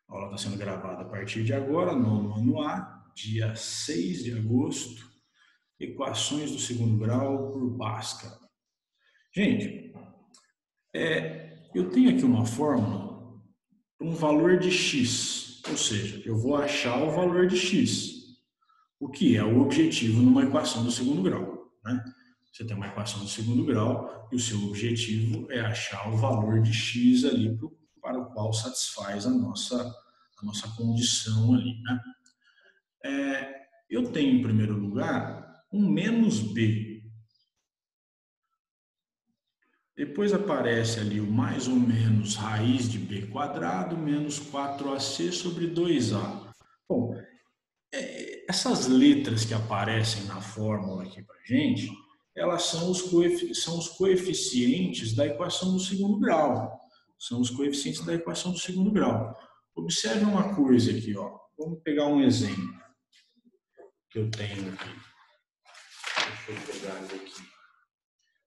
A aula está sendo gravada a partir de agora, nono ano A, dia 6 de agosto, equações do segundo grau por Bhaskara. Gente, eu tenho aqui uma fórmula para um valor de x, ou seja, eu vou achar o valor de x, o que é o objetivo numa equação do segundo grau, né? Você tem uma equação do segundo grau e o seu objetivo é achar o valor de x ali para o qual satisfaz a nossa condição ali, né? Eu tenho, em primeiro lugar, um menos b. Depois aparece ali o mais ou menos raiz de b quadrado menos 4ac sobre 2a. Bom, essas letras que aparecem na fórmula aqui para gente, elas são os coeficientes da equação do segundo grau. São os coeficientes da equação do segundo grau. Observe uma coisa aqui, ó. Vamos pegar um exemplo que eu tenho aqui. Deixa eu pegar ele aqui.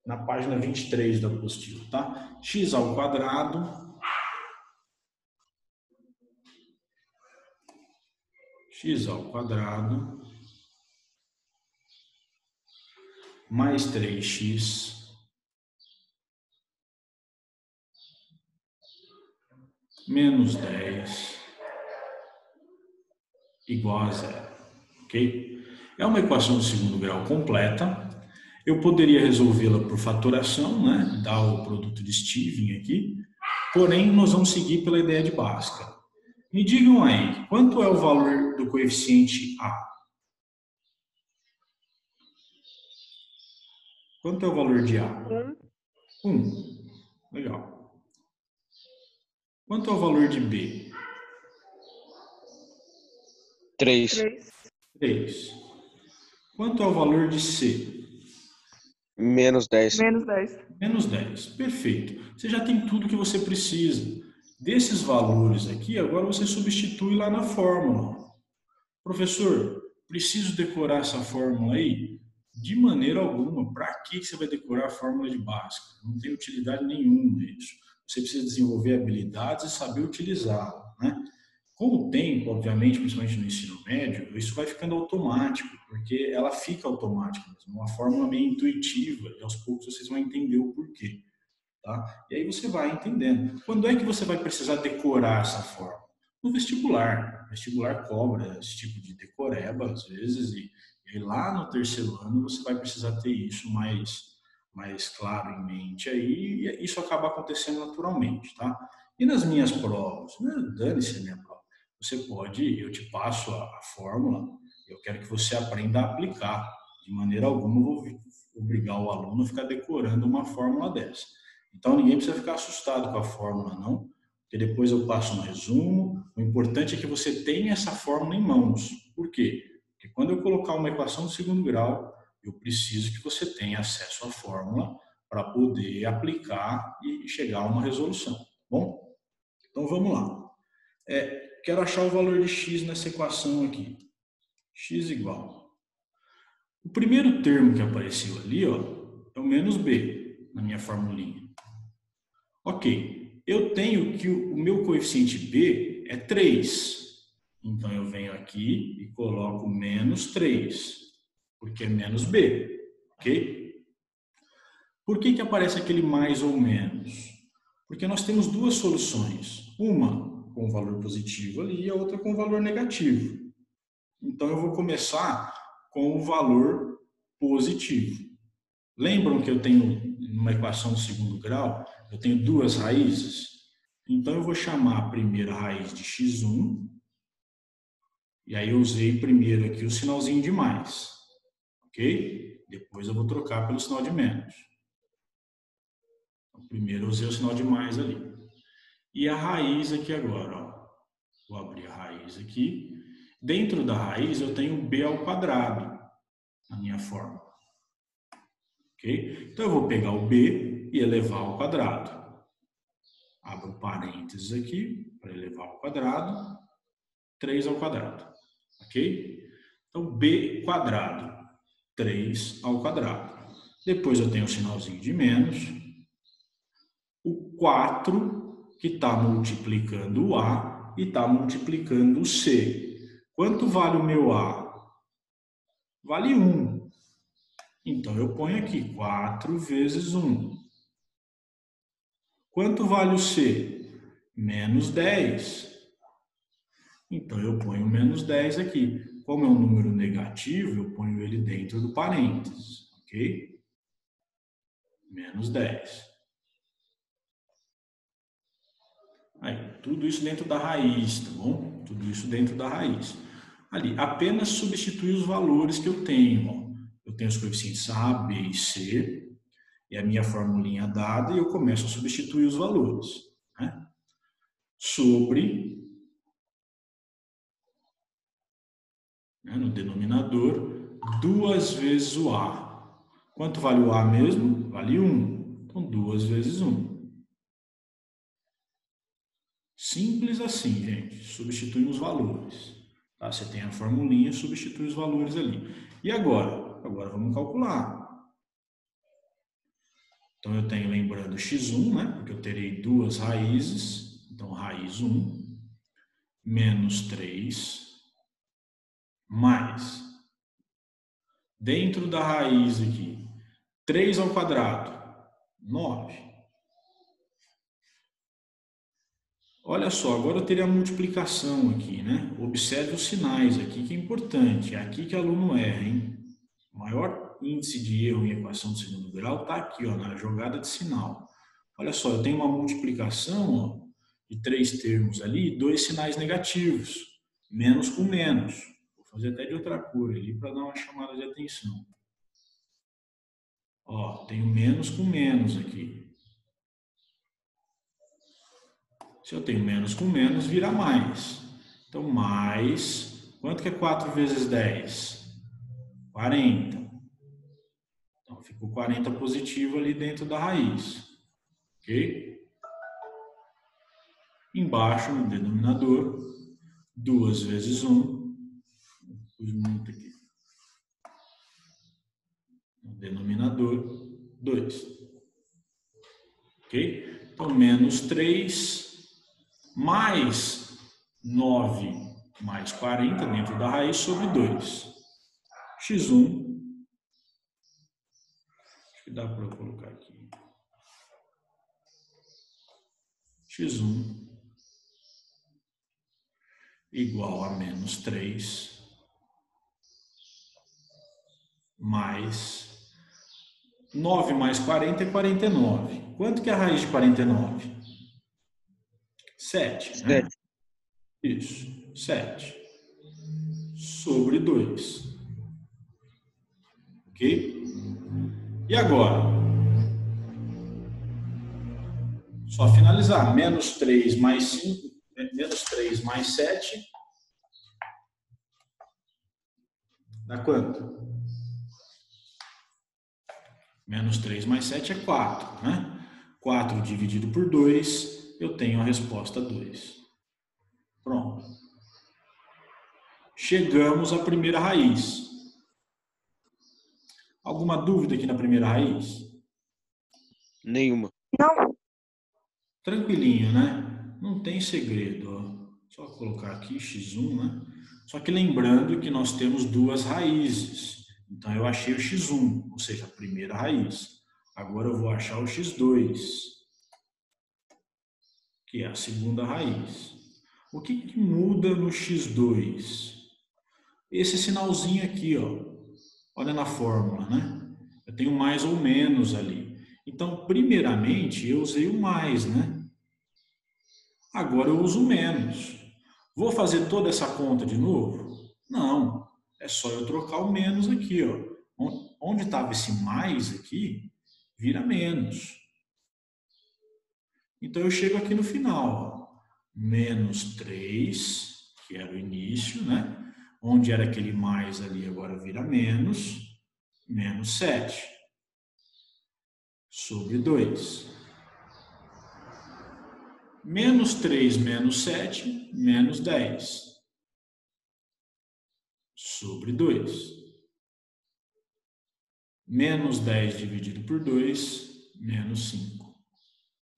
Na página 23 da apostila, tá? X ao quadrado mais 3x menos 10 igual a zero, ok? É uma equação de segundo grau completa. Eu poderia resolvê-la por fatoração, né? Dar o produto de Steven aqui. Porém, nós vamos seguir pela ideia de Bhaskara. Me digam aí, quanto é o valor do coeficiente A? Quanto é o valor de A? 1. Legal. Quanto é o valor de B? 3. 3. Quanto é o valor de C? Menos 10. Menos 10. Perfeito. Você já tem tudo que você precisa. Desses valores aqui, agora você substitui lá na fórmula. Professor, preciso decorar essa fórmula aí? De maneira alguma. Para que você vai decorar a fórmula de Bhaskara? Não tem utilidade nenhuma isso. Você precisa desenvolver habilidades e saber utilizá-la, né? Com o tempo, obviamente, principalmente no ensino médio, isso vai ficando automático, porque ela fica automática mesmo, uma fórmula meio intuitiva, e aos poucos vocês vão entender o porquê, tá? E aí você vai entendendo. Quando é que você vai precisar decorar essa fórmula? No vestibular. O vestibular cobra esse tipo de decoreba, às vezes, e aí lá no terceiro ano você vai precisar ter isso mais claro em mente aí, e isso acaba acontecendo naturalmente, tá? E nas minhas provas, né? Dane-se a minha prova. Você pode, eu te passo a fórmula, eu quero que você aprenda a aplicar. De maneira alguma, eu vou obrigar o aluno a ficar decorando uma fórmula dessa. Então, ninguém precisa ficar assustado com a fórmula, não, porque depois eu passo um resumo. O importante é que você tenha essa fórmula em mãos. Por quê? Porque quando eu colocar uma equação de segundo grau, eu preciso que você tenha acesso à fórmula para poder aplicar e chegar a uma resolução. Bom? Então, vamos lá. Quero achar o valor de x nessa equação aqui. X igual. O primeiro termo que apareceu ali, ó, é o menos b, na minha formulinha. Ok, eu tenho que o meu coeficiente b é 3. Então, eu venho aqui e coloco menos 3, porque é menos b, ok? Por que aparece aquele mais ou menos? Porque nós temos duas soluções. Uma com valor positivo ali e a outra com valor negativo. Então, eu vou começar com o valor positivo. Lembram que eu tenho, numa equação de segundo grau, eu tenho duas raízes? Então, eu vou chamar a primeira raiz de x1, e aí eu usei primeiro aqui o sinalzinho de mais, ok? Depois eu vou trocar pelo sinal de menos. Então, primeiro eu usei o sinal de mais ali. E a raiz aqui agora, ó. Vou abrir a raiz aqui. Dentro da raiz eu tenho b ao quadrado na minha fórmula. Ok? Então eu vou pegar o b e elevar ao quadrado. Abro parênteses aqui para elevar ao quadrado. 3 ao quadrado. Ok? Então b quadrado. 3 ao quadrado. Depois eu tenho o sinalzinho de menos. O 4, que está multiplicando o a, A e está multiplicando o C. Quanto vale o meu A? Vale 1. Então, eu ponho aqui 4 vezes 1. Quanto vale o C? Menos 10. Então, eu ponho menos 10 aqui. Como é um número negativo, eu ponho ele dentro do parênteses, ok? Menos 10. Aí, tudo isso dentro da raiz, tá bom? Tudo isso dentro da raiz. Ali, apenas substituir os valores que eu tenho. Ó. Eu tenho os coeficientes A, B e C, e a minha formulinha dada, e eu começo a substituir os valores. Né? Sobre, né, no denominador, 2 vezes o A. Quanto vale o A mesmo? Vale 1. Então, 2 vezes 1. Simples assim, gente. Substituindo os valores. Tá? Você tem a formulinha, substitui os valores ali. E agora? Agora vamos calcular. Então, eu tenho, lembrando, x1, né? Porque eu terei duas raízes. Então, raiz 1 menos 3 mais. Dentro da raiz aqui, 3 ao quadrado, 9. Olha só, agora eu teria a multiplicação aqui, né? Observe os sinais aqui, que é importante. É aqui que o aluno erra, hein? O maior índice de erro em equação de segundo grau está aqui, ó, na jogada de sinal. Olha só, eu tenho uma multiplicação, ó, de 3 termos ali, 2 sinais negativos. Menos com menos. Vou fazer até de outra cor ali para dar uma chamada de atenção. Ó, tenho menos com menos aqui. Se eu tenho menos com menos, vira mais. Então, mais... Quanto que é 4 vezes 10? 40. Então, ficou 40 positivo ali dentro da raiz. Ok? Embaixo, no denominador, 2 vezes 1. Pus muito aqui. No denominador, 2. Ok? Então, menos 3 mais 9 mais 40 dentro da raiz sobre 2. x1, acho que dá para eu colocar aqui. x1 igual a menos 3 mais 9 mais 40 é 49. Quanto que é a raiz de 49? 7, né? 7. Isso, 7 sobre 2. Ok? E agora? Só finalizar. Menos 3 mais 5, menos 3 mais 7 dá quanto? Menos 3 mais 7 é 4, né? 4 dividido por 2, eu tenho a resposta 2. Pronto. Chegamos à primeira raiz. Alguma dúvida aqui na primeira raiz? Nenhuma. Não. Tranquilinho, né? Não tem segredo. Ó. Só colocar aqui x1, né? Só que lembrando que nós temos duas raízes. Então, eu achei o x1, ou seja, a primeira raiz. Agora eu vou achar o x2, que é a segunda raiz. O que muda no x2? Esse sinalzinho aqui, ó. Olha na fórmula, né? Eu tenho mais ou menos ali. Então, primeiramente, eu usei o mais, né? Agora eu uso menos. Vou fazer toda essa conta de novo? Não. É só eu trocar o menos aqui, ó. Onde estava esse mais aqui, vira menos. Então eu chego aqui no final, ó. Menos 3, que era o início, né? Onde era aquele mais ali, agora vira menos 7 sobre 2. Menos 3 menos 7, menos 10 sobre 2. Menos 10 dividido por 2, menos 5.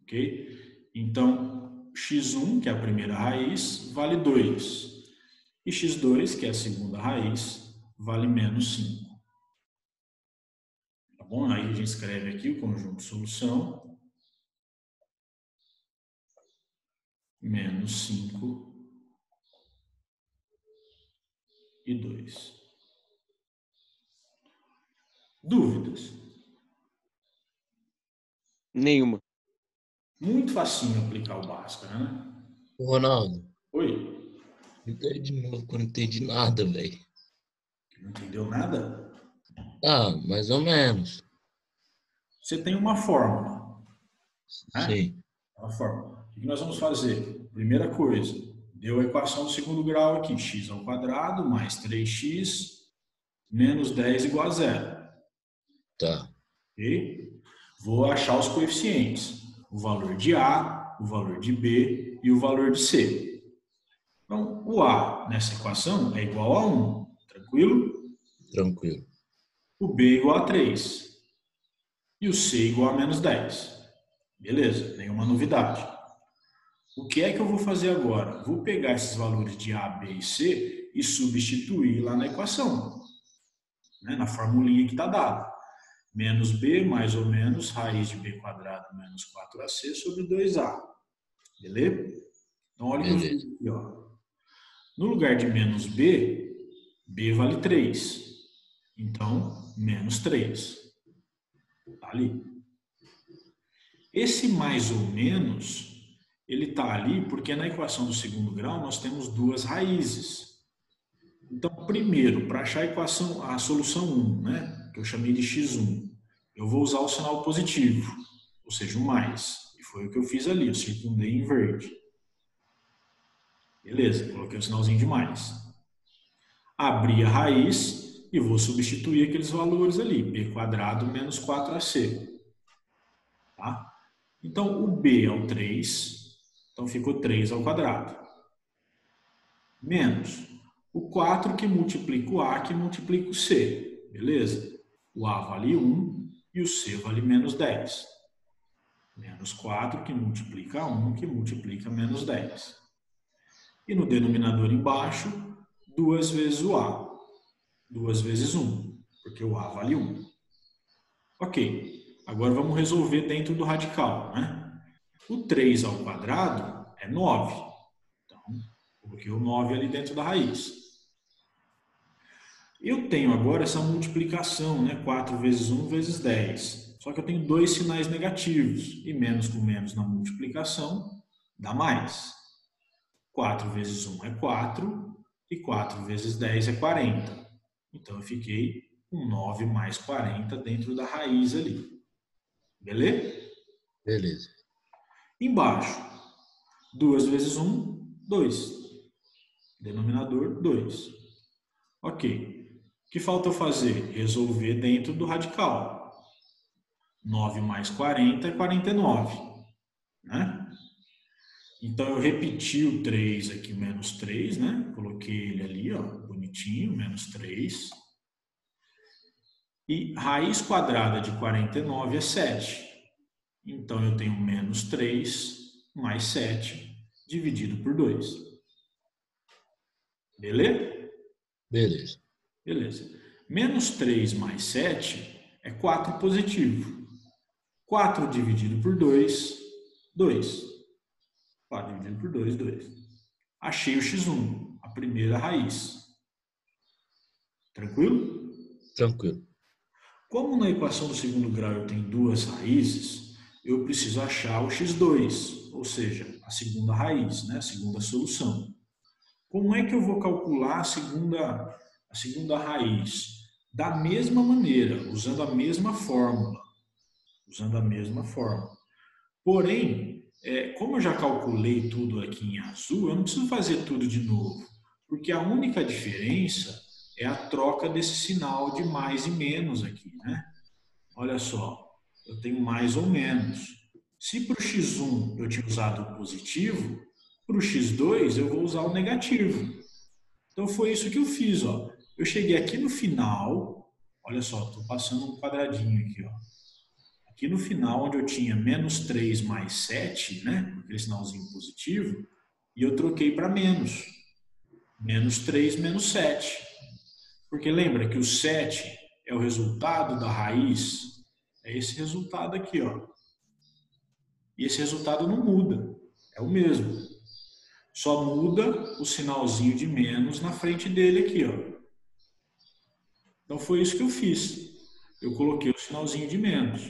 Ok? Então, x1, que é a primeira raiz, vale 2. E x2, que é a segunda raiz, vale menos 5. Tá bom? Aí a gente escreve aqui o conjunto de solução. Menos 5 e 2. Dúvidas? Nenhuma. Muito facinho aplicar o Bhaskara, né? Ronaldo, Oi? explica aí de novo que eu não entendi nada, velho. Não entendeu nada? Ah, mais ou menos. Você tem uma fórmula, né? Sim. Uma fórmula. O que nós vamos fazer? Primeira coisa, deu a equação do segundo grau aqui, x ao quadrado mais 3x menos 10 igual a zero. Tá. Ok? Vou achar os coeficientes. O valor de A, o valor de B e o valor de C. Então, o A nessa equação é igual a 1. Tranquilo? Tranquilo. O B é igual a 3. E o C é igual a menos 10. Beleza, nenhuma novidade. O que é que eu vou fazer agora? Vou pegar esses valores de A, B e C e substituir lá na equação, né? Na formulinha que está dada. Menos B mais ou menos raiz de B quadrado menos 4AC sobre 2A. Beleza? Então, olha o que eu fiz aqui. Ó. No lugar de menos B, B vale 3. Então, menos 3. Tá ali. Esse mais ou menos, ele está ali porque na equação do segundo grau nós temos duas raízes. Então, primeiro, para achar a solução 1, né, que eu chamei de x1, eu vou usar o sinal positivo, ou seja, o mais. E foi o que eu fiz ali, eu circundei em verde. Beleza, coloquei o sinalzinho de mais. Abri a raiz e vou substituir aqueles valores ali, b quadrado menos 4ac. Tá? Então, o b é o 3, então ficou 3 ao quadrado. Menos o 4 que multiplica o a que multiplica o c. Beleza? O a vale 1 e o c vale menos 10. Menos 4 que multiplica 1 que multiplica menos 10. E no denominador embaixo, 2 vezes o a. 2 vezes 1, porque o a vale 1. Ok, agora vamos resolver dentro do radical, né? O 3 ao quadrado é 9. Então, coloquei o 9 ali dentro da raiz. Eu tenho agora essa multiplicação, né? 4 vezes 1 vezes 10. Só que eu tenho dois sinais negativos. E menos com menos na multiplicação dá mais. 4 vezes 1 é 4. E 4 vezes 10 é 40. Então, eu fiquei com 9 mais 40 dentro da raiz ali. Beleza? Beleza. Embaixo, 2 vezes 1, 2. Denominador, 2. Ok. O que falta eu fazer? Resolver dentro do radical. 9 mais 40 é 49. Né? Então, eu repeti o 3 aqui, menos 3, né? Coloquei ele ali, ó, bonitinho, menos 3. E raiz quadrada de 49 é 7. Então, eu tenho menos 3 mais 7 dividido por 2. Beleza? Beleza. Beleza. Menos 3 mais 7 é 4 positivo. 4 dividido por 2, 2. 4 dividido por 2, 2. Achei o x1, a primeira raiz. Tranquilo? Tranquilo. Como na equação do segundo grau eu tenho duas raízes, eu preciso achar o x2, ou seja, a segunda raiz, né? A segunda solução. Como é que eu vou calcular a segunda raiz? Da mesma maneira, usando a mesma fórmula. Porém, como eu já calculei tudo aqui em azul, eu não preciso fazer tudo de novo, porque a única diferença é a troca desse sinal de mais e menos aqui, né? Olha só, eu tenho mais ou menos. Se para o x1 eu tinha usado o positivo, para o x2 eu vou usar o negativo. Então foi isso que eu fiz, ó. Eu cheguei aqui no final, olha só, estou passando um quadradinho aqui, ó. Aqui no final, onde eu tinha menos 3 mais 7, né? Aquele sinalzinho positivo, e eu troquei para menos. Menos 3 menos 7. Porque lembra que o 7 é o resultado da raiz? É esse resultado aqui, ó. E esse resultado não muda. É o mesmo. Só muda o sinalzinho de menos na frente dele aqui, ó. Então foi isso que eu fiz. Eu coloquei o sinalzinho de menos.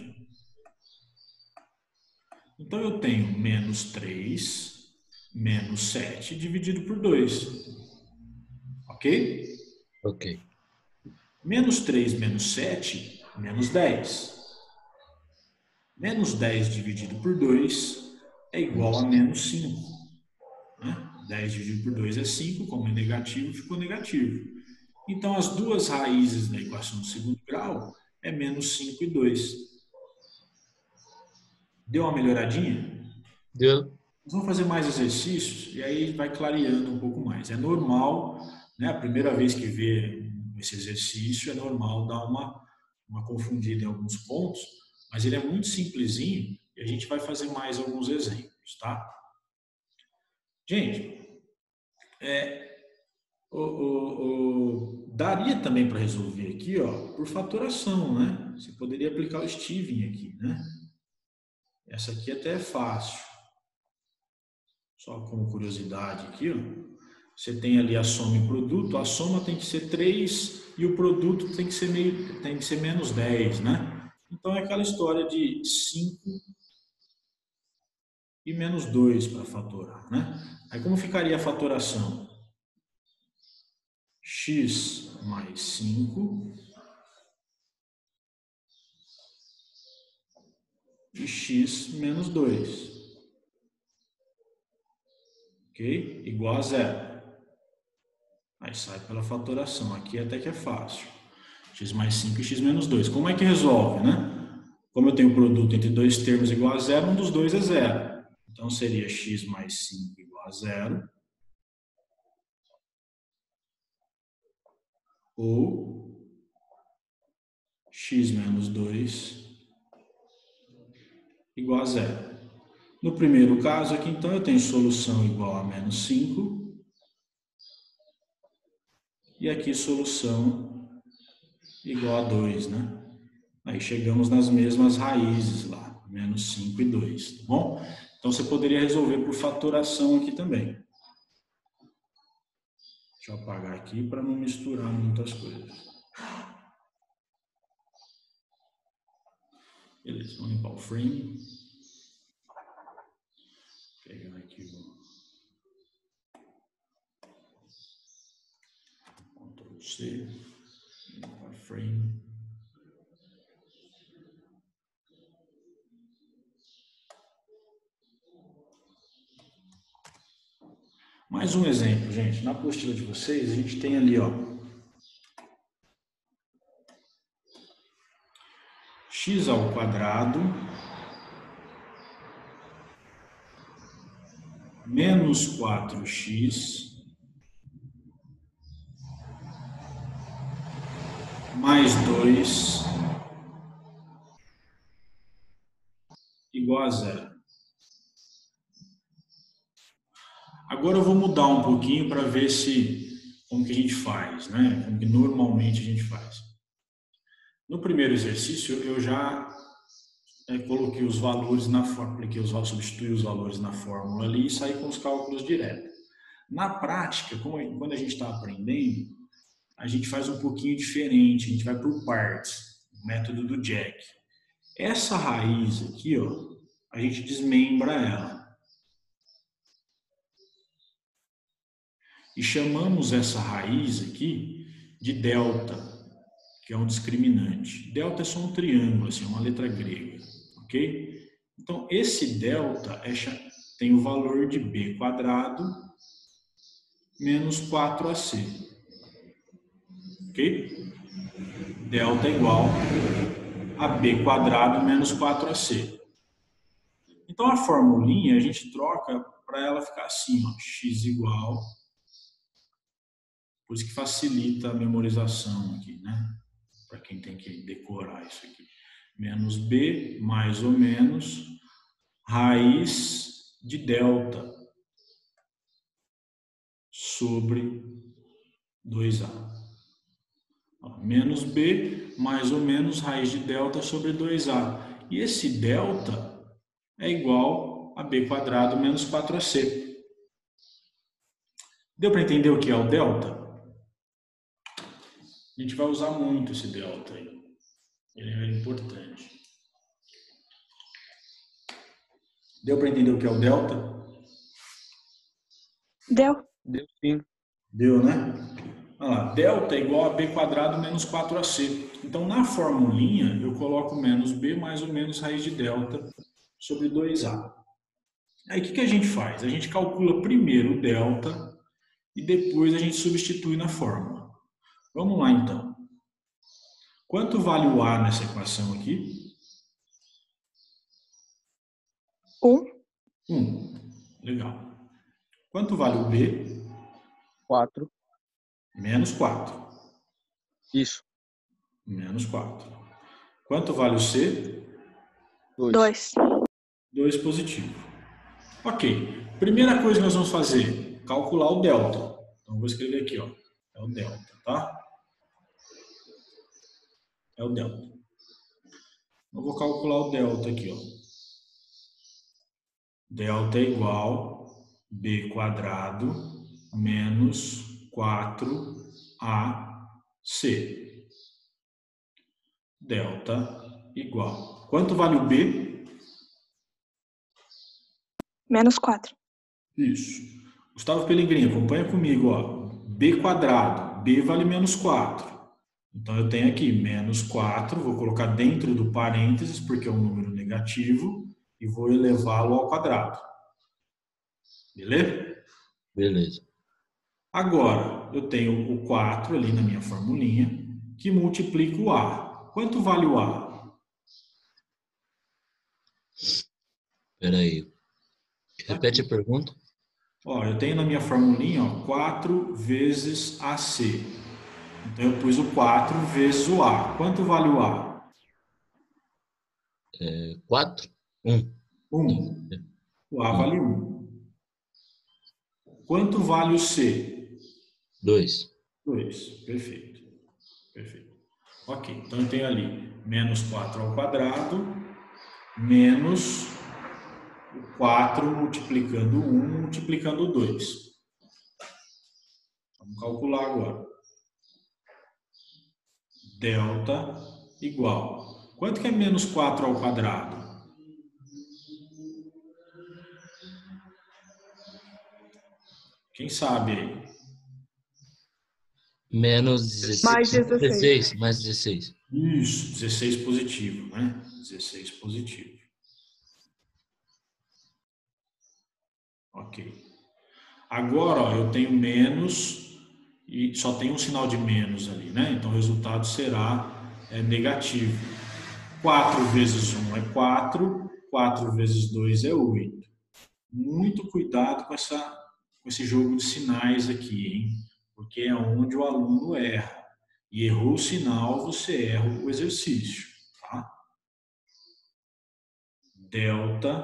Então eu tenho menos 3 menos 7 dividido por 2. Ok? Ok. Menos 3 menos 7, menos 10. Menos 10 dividido por 2 é igual a menos 5. Né? 10 dividido por 2 é 5, como é negativo, ficou negativo. Então, as duas raízes da equação do segundo grau é menos 5 e 2. Deu uma melhoradinha? Deu. Nós vamos fazer mais exercícios e aí vai clareando um pouco mais. É normal, né? A primeira vez que vê esse exercício, é normal dar uma confundida em alguns pontos, mas ele é muito simplesinho e a gente vai fazer mais alguns exemplos, tá? Gente, daria também para resolver aqui, ó, por fatoração, né? Você poderia aplicar o Steven aqui, né? Essa aqui até é fácil. Só como curiosidade aqui, ó. Você tem ali a soma e produto, a soma tem que ser 3 e o produto tem que ser menos 10, né? Então é aquela história de 5 e menos 2 para fatorar, né? Aí como ficaria a fatoração? X mais 5 e x menos 2. Ok? Igual a zero. Aí sai pela fatoração. Aqui até que é fácil. X mais 5 e x menos 2. Como é que resolve, né? Como eu tenho um produto entre dois termos igual a zero, um dos dois é zero. Então seria x mais 5 igual a zero. Ou x menos 2 igual a zero. No primeiro caso aqui, então, eu tenho solução igual a menos 5. E aqui solução igual a 2, né? Aí chegamos nas mesmas raízes lá, menos 5 e 2, tá bom? Então você poderia resolver por fatoração aqui também. Deixa eu apagar aqui para não misturar muitas coisas. Beleza, vamos limpar o frame. Pegar aqui o Ctrl C, limpar o frame. Mais um exemplo, gente. Na apostila de vocês, a gente tem ali, ó, x ao quadrado menos 4x mais 2 igual a zero. Agora eu vou mudar um pouquinho para ver como que a gente faz, né? Como que normalmente a gente faz. No primeiro exercício, eu já coloquei os valores na fórmula, substituí os valores na fórmula ali e saí com os cálculos direto. Na prática, quando a gente está aprendendo, a gente faz um pouquinho diferente, a gente vai por partes, o método do Jack. Essa raiz aqui, ó, a gente desmembra ela. E chamamos essa raiz aqui de delta, que é um discriminante. Delta é só um triângulo, assim, uma letra grega, ok? Então, esse delta tem o valor de b quadrado menos 4ac, ok? Delta é igual a b quadrado menos 4ac. Então, a formulinha a gente troca para ela ficar assim, ó, x igual, por isso que facilita a memorização aqui, né? Para quem tem que decorar isso aqui. Menos B mais ou menos raiz de delta sobre 2A. Menos B mais ou menos raiz de delta sobre 2A. E esse delta é igual a B quadrado menos 4AC. Deu para entender o que é o delta? A gente vai usar muito esse delta aí. Ele é importante. Deu para entender o que é o delta? Deu. Deu sim. Deu, né? Olha lá, delta é igual a B quadrado menos 4AC. Então, na formulinha, eu coloco menos B mais ou menos raiz de delta sobre 2A. Aí, o que a gente faz? A gente calcula primeiro o delta e depois a gente substitui na fórmula. Vamos lá, então. Quanto vale o A nessa equação aqui? 1. 1. Legal. Quanto vale o B? 4. Menos 4. Isso. Menos 4. Quanto vale o C? 2. 2 positivo. Ok. Primeira coisa que nós vamos fazer, calcular o delta. Então, vou escrever aqui, ó. É o delta, tá? É o delta. Eu vou calcular o delta aqui, ó. Delta é igual B quadrado menos 4AC. Delta igual. Quanto vale o B? Menos 4. Isso. Gustavo Pellegrini, acompanha comigo, ó. B quadrado. B vale menos 4. Então, eu tenho aqui menos 4, vou colocar dentro do parênteses, porque é um número negativo, e vou elevá-lo ao quadrado. Beleza? Beleza. Agora, eu tenho o 4 ali na minha formulinha, que multiplica o A. Quanto vale o A? Espera aí. Repete a pergunta. Ó, eu tenho na minha formulinha, ó, 4 vezes AC. Então, eu pus o 4 vezes o A. Quanto vale o A? 4? 1. 1. O A vale 1. Quanto vale o C? 2. 2. Perfeito. Perfeito. Ok, então eu tenho ali menos 4 ao quadrado, menos o 4 multiplicando 1 multiplicando 2. Vamos calcular agora. Delta igual. Quanto que é menos 4 ao quadrado? Quem sabe aí? Menos 16. Mais 16. Mais 16. Isso, 16 positivo, né? 16 positivo. Ok. Agora, ó, eu tenho menos e só tem um sinal de menos ali, né? Então, o resultado será negativo. 4 vezes 1 é 4, 4 vezes 2 é 8. Muito cuidado com esse jogo de sinais aqui, hein? Porque é onde o aluno erra. E errou o sinal, você erra o exercício, tá? Delta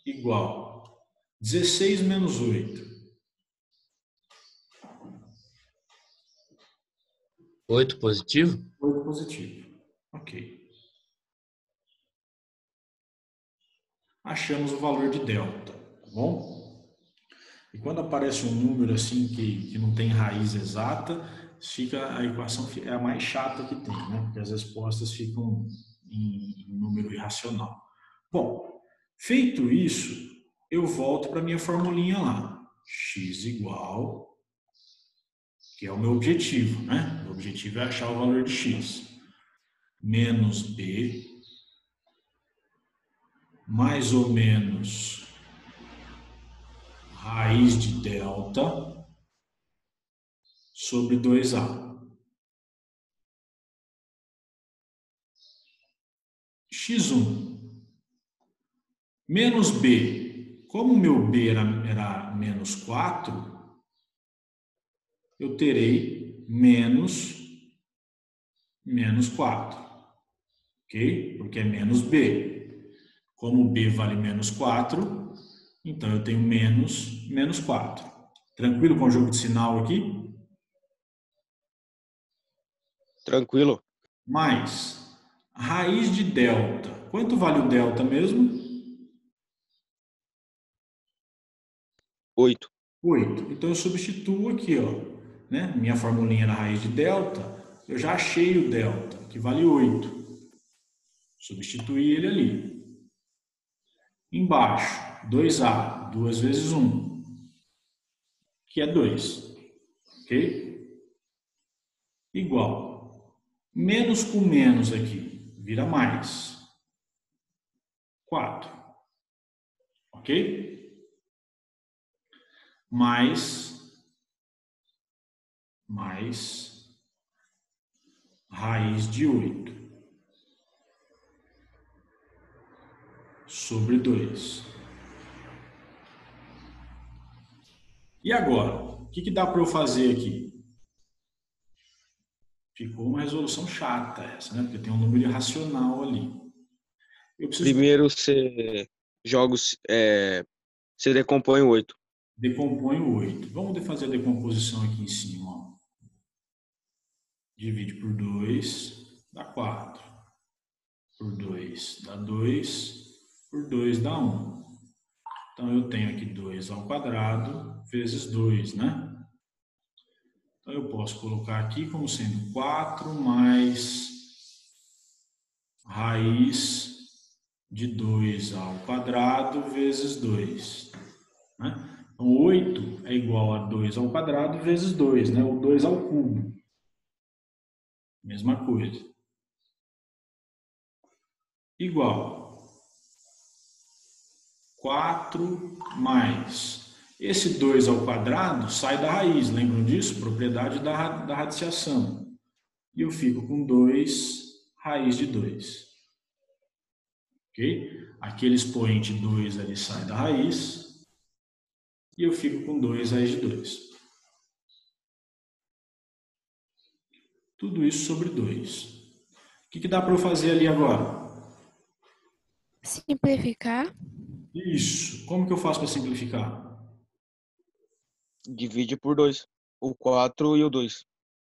igual 16 menos 8. 8 positivo? 8 positivo. Ok. Achamos o valor de delta, tá bom? E quando aparece um número assim que não tem raiz exata, a equação é a mais chata que tem, né? Porque as respostas ficam em número irracional. Bom, feito isso, eu volto para a minha formulinha lá. X igual, que é o meu objetivo, né? O objetivo é achar o valor de x. Menos B, mais ou menos raiz de delta sobre 2A. X1 menos B. Como o meu B era menos 4, eu terei menos 4, ok? Porque é menos b. Como b vale menos 4, então eu tenho menos 4. Tranquilo com o jogo de sinal aqui? Tranquilo. Mais raiz de delta. Quanto vale o delta mesmo? 8. 8. Então eu substituo aqui, ó, né? Minha formulinha na raiz de delta, eu já achei o delta, que vale 8. Substituí ele ali. Embaixo, 2a, 2 vezes 1, que é 2. Ok? Igual. Menos com menos aqui, vira mais. 4. Ok? Mais raiz de 8 sobre 2. E agora? O que dá para eu fazer aqui? Ficou uma resolução chata essa, né? Porque tem um número irracional ali. Eu preciso... Primeiro você você decompõe o 8. Decompõe o 8. Vamos fazer a decomposição aqui em cima. Ó. Divide por 2, dá 4. Por 2 dá 2. Por 2 dá 1. Então eu tenho aqui 2 ao quadrado vezes 2, né? Então eu posso colocar aqui como sendo 4 mais raiz de 2 ao quadrado vezes 2. Né? Então 8 é igual a 2 ao quadrado vezes 2, né? Ou 2 ao cubo. Mesma coisa. Igual 4 mais. Esse 2 ao quadrado sai da raiz, lembram disso? Propriedade da radiciação. E eu fico com 2 raiz de 2. Ok? Aquele expoente 2 ali sai da raiz. E eu fico com 2 raiz de 2. Tudo isso sobre 2. O que dá para eu fazer ali agora? Simplificar. Isso. Como que eu faço para simplificar? Divide por 2. O 4 e o 2.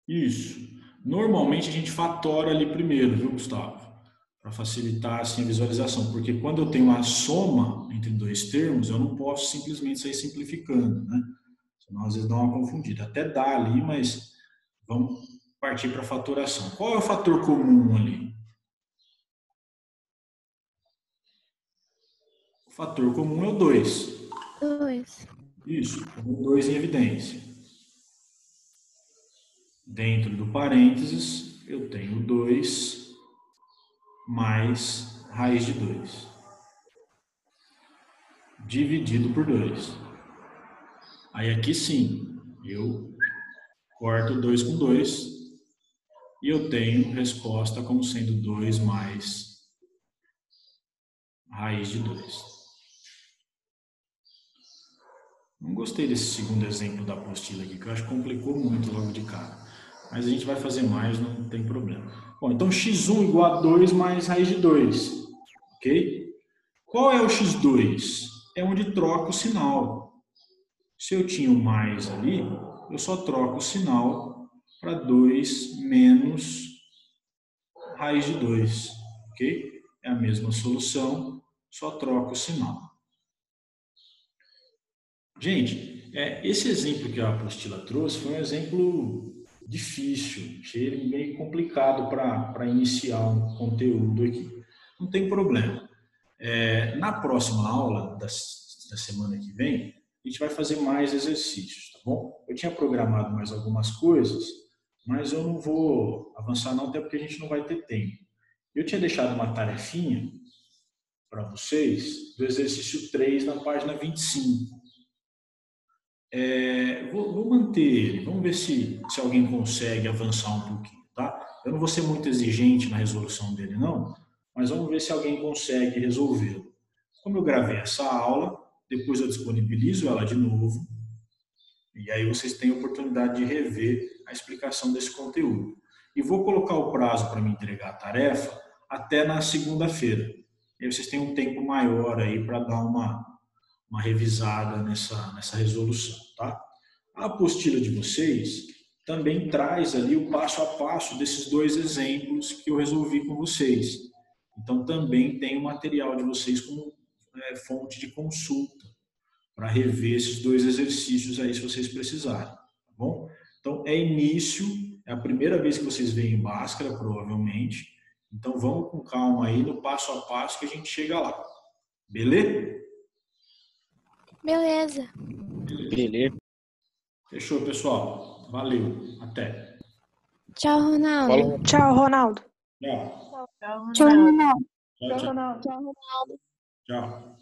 Isso. Normalmente a gente fatora ali primeiro, viu, Gustavo? Para facilitar assim, a visualização. Porque quando eu tenho uma soma entre dois termos, eu não posso simplesmente sair simplificando, né? Senão às vezes dá uma confundida. Até dá ali, mas vamos partir para a fatoração. Qual é o fator comum ali? O fator comum é o 2. 2. Isso, o 2 em evidência. Dentro do parênteses, eu tenho 2 mais raiz de 2. Dividido por 2. Aí aqui sim, eu corto 2 com 2 e eu tenho resposta como sendo 2 mais raiz de 2. Não gostei desse segundo exemplo da apostila aqui, que eu acho que complicou muito logo de cara. Mas a gente vai fazer mais, não tem problema. Bom, então x1 igual a 2 mais raiz de 2. Ok? Qual é o x2? É onde troca o sinal. Se eu tinha o mais ali, eu só troco o sinal para 2 menos raiz de 2. Ok? É a mesma solução, só troco o sinal. Gente, esse exemplo que a apostila trouxe foi um exemplo difícil, achei ele meio complicado para iniciar um conteúdo aqui. Não tem problema. Na próxima aula da semana que vem, a gente vai fazer mais exercícios, tá bom? Eu tinha programado mais algumas coisas, mas eu não vou avançar não, até porque a gente não vai ter tempo. Eu tinha deixado uma tarefinha para vocês do exercício 3 na página 25. Vou manter ele, vamos ver se alguém consegue avançar um pouquinho, tá? Eu não vou ser muito exigente na resolução dele, não, mas vamos ver se alguém consegue resolvê-lo. Como eu gravei essa aula, depois eu disponibilizo ela de novo, e aí vocês têm a oportunidade de rever a explicação desse conteúdo. E vou colocar o prazo para me entregar a tarefa até na segunda-feira. E aí vocês têm um tempo maior aí para dar uma revisada nessa resolução, tá? A apostila de vocês também traz ali o passo a passo desses dois exemplos que eu resolvi com vocês. Então, também tem o material de vocês como fonte de consulta para rever esses dois exercícios aí, se vocês precisarem, tá bom? Então, é início, é a primeira vez que vocês veem Bhaskara, provavelmente. Então, vamos com calma aí no passo a passo que a gente chega lá. Beleza? Beleza. Beleza. Fechou, pessoal. Valeu. Até. Tchau, Ronaldo. Falou. Tchau, Ronaldo. Tchau. Tchau, Ronaldo. Tchau, tchau. Ronaldo. Tchau, Ronaldo. Tchau.